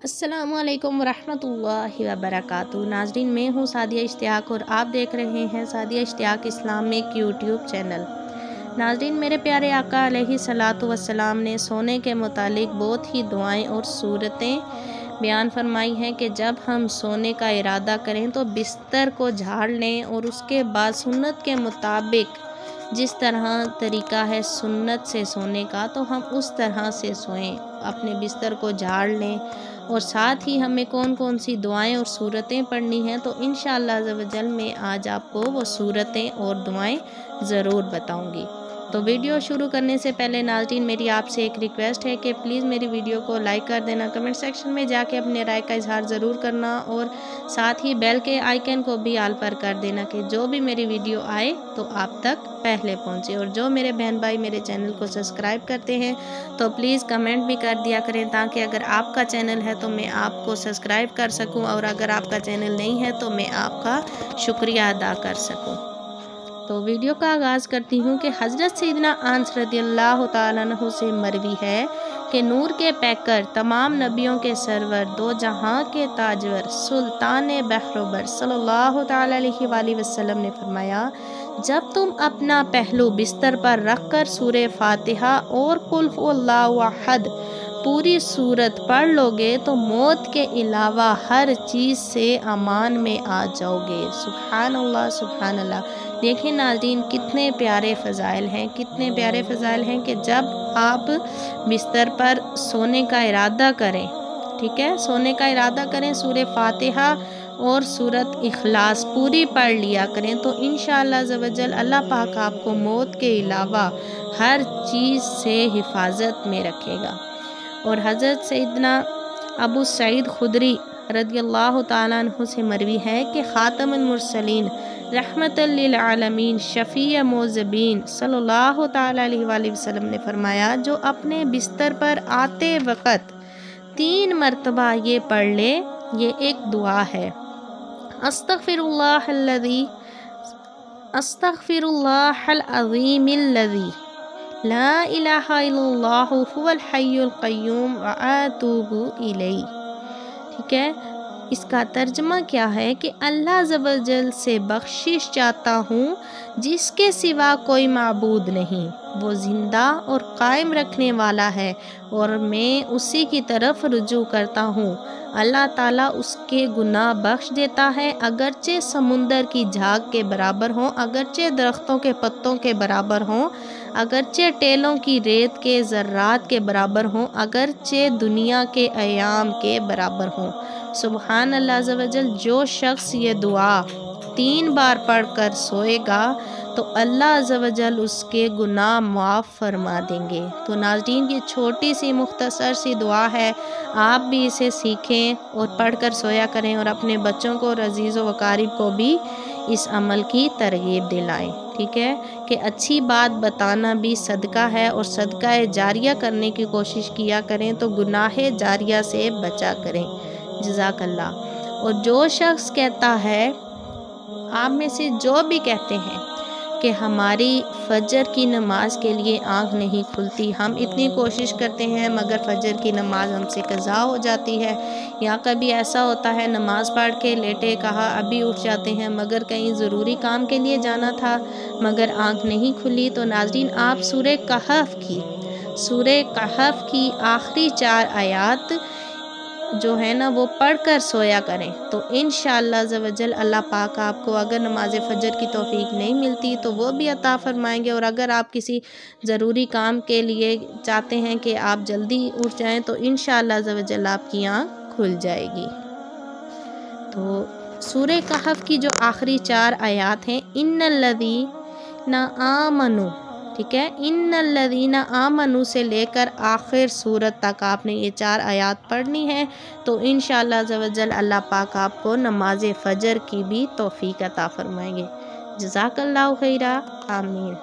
अस्सलामु अलैकुम वरहमतुल्लाहि वबरकातुहू। नाज़रीन, मैं हूँ सादिया इश्तियाक और आप देख रहे हैं Sadia Ishtiaq Islamic YouTube channel. नाज़रीन, मेरे प्यारे आका अलैहिस्सलातु वस्सलाम ने सोने के मुतालिक बहुत ही दुआएं और सूरतें बयान फरमाई हैं कि जब हम सोने का इरादा करें तो बिस्तर को झाड़ लें और उसके बाद सुन्नत के मुताबिक जिस तरह तरीका है सुन्नत से सोने का तो हम उस तरह से सोएं। अपने बिस्तर को झाड़ लें और साथ ही हमें कौन कौन सी दुआएं और सूरतें पढ़नी हैं तो इंशाअल्लाह अज़्ज़वजल मैं आज आपको वो सूरतें और दुआएं ज़रूर बताऊंगी। तो वीडियो शुरू करने से पहले नाज़रीन, मेरी आपसे एक रिक्वेस्ट है कि प्लीज़ मेरी वीडियो को लाइक कर देना, कमेंट सेक्शन में जाके अपने राय का इजहार ज़रूर करना और साथ ही बेल के आइकन को भी ऑल पर कर देना कि जो भी मेरी वीडियो आए तो आप तक पहले पहुंचे। और जो मेरे बहन भाई मेरे चैनल को सब्सक्राइब करते हैं तो प्लीज़ कमेंट भी कर दिया करें ताकि अगर आपका चैनल है तो मैं आपको सब्सक्राइब कर सकूं और अगर आपका चैनल नहीं है तो मैं आपका शुक्रिया अदा कर सकूं। तो वीडियो का आगाज़ करती हूँ कि हज़रत सैयदना अनस रज़ियल्लाहु ताला अन्हु से मरवी है कि नूर के पैकर तमाम नबियों के सरवर दो जहां के ताजवर सुल्तान बहरोबर सल्लल्लाहु ताला अलैहि वसल्लम ने फरमाया, जब तुम अपना पहलू बिस्तर पर रखकर सूरह फातिहा और कुल हुवल्लाहु अहद पूरी सूरत पढ़ लोगे तो मौत के अलावा हर चीज़ से अमान में आ जाओगे। सुभान अल्लाह सुभान अल्लाह। देखिए नाज़रीन, कितने प्यारे फ़ज़ाइल हैं, कितने प्यारे फ़ज़ाइल हैं कि जब आप बिस्तर पर सोने का इरादा करें, ठीक है, सोने का इरादा करें, सूरह फातिहा और सूरत इखलास पूरी पढ़ लिया करें तो इंशाअल्लाह अज़्ज़वजल अल्लाह पाक आपको मौत के अलावा हर चीज़ से हिफाजत में रखेगा। और हज़रत सैयदना अबू सईद खुदरी रज़ियल्लाहु ताला अन्हु से मरवी है कि ख़ातमुल मुरसलीन रहमतल लिल आलमीन शफ़ी मोज़बीन सल्लल्लाहु ताला अलैहि वसल्लम ने फरमाया, जो अपने बिस्तर पर आते वक़्त 3 मरतबा ये पढ़ ले, ये एक दुआ है। अस्तग़फिरुल्लाहल अज़ीमिल्लज़ी ला इलाहा इल्लल्लाहु हुवल हय्युल क़य्यूम व अतूबु इलैहि। ठीक है, इसका तर्जमा क्या है कि अल्लाह ज़वजल से बख्शिश चाहता हूँ जिसके सिवा कोई माबूद नहीं, वो ज़िंदा और कायम रखने वाला है और मैं उसी की तरफ रुजू करता हूँ। अल्लाह ताला उसके गुनाह बख्श देता है, अगरचे समुंदर की झाग के बराबर हों, अगरचे दरख्तों के पत्तों के बराबर हों, अगरचे टेलों की रेत के ज़र्रात के बराबर हों, अगरचे दुनिया के अयाम के बराबर हों। सुबहान अल्लाह अज़्ज़वजल। जो शख्स ये दुआ 3 बार पढ़कर सोएगा तो अल्लाह अज़्ज़वजल उसके गुनाह माफ़ फरमा देंगे। तो नाज़रीन, ये छोटी सी मुख्तसर सी दुआ है, आप भी इसे सीखें और पढ़कर सोया करें और अपने बच्चों को और अज़ीज़ व अकारिब को भी इस अमल की तरगीब दिलाएं। ठीक है, कि अच्छी बात बताना भी सदका है और सदका जारिया करने की कोशिश किया करें तो गुनाह जारिया से बचा करें। जज़ाकल्लाह। और जो शख्स कहता है, आप में से जो भी कहते हैं कि हमारी फजर की नमाज के लिए आँख नहीं खुलती, हम इतनी कोशिश करते हैं मगर फजर की नमाज हमसे कज़ा हो जाती है, या कभी ऐसा होता है नमाज पढ़ के लेटे कहा अभी उठ जाते हैं मगर कहीं ज़रूरी काम के लिए जाना था मगर आँख नहीं खुली, तो नाज़रीन आप सूरह कहफ की आखिरी 4 आयात जो है ना वो पढ़कर सोया करें तो इंशाअल्लाह अज़्ज़वजल अल्लाह पाक आपको अगर नमाज फ़जर की तौफ़ीक नहीं मिलती तो वो भी अता फ़रमाएंगे। और अगर आप किसी ज़रूरी काम के लिए चाहते हैं कि आप जल्दी उठ जाएं तो इंशाअल्लाह अज़्ज़वजल आपकी आँख खुल जाएगी। तो सूरह कहफ की जो आखिरी 4 आयात हैं, इन्नल्लज़ीना आमनू, ठीक है, इन्नल्लज़ीना आमनू से लेकर आखिर सूरत तक आपने ये 4 आयात पढ़नी है तो इंशाअल्लाह अज़्ज़वजल अल्लाह पाक आपको नमाज फ़जर की भी तौफ़ीक अता फ़रमाएंगे। जज़ाकल्लाहु खैरा। आमीन।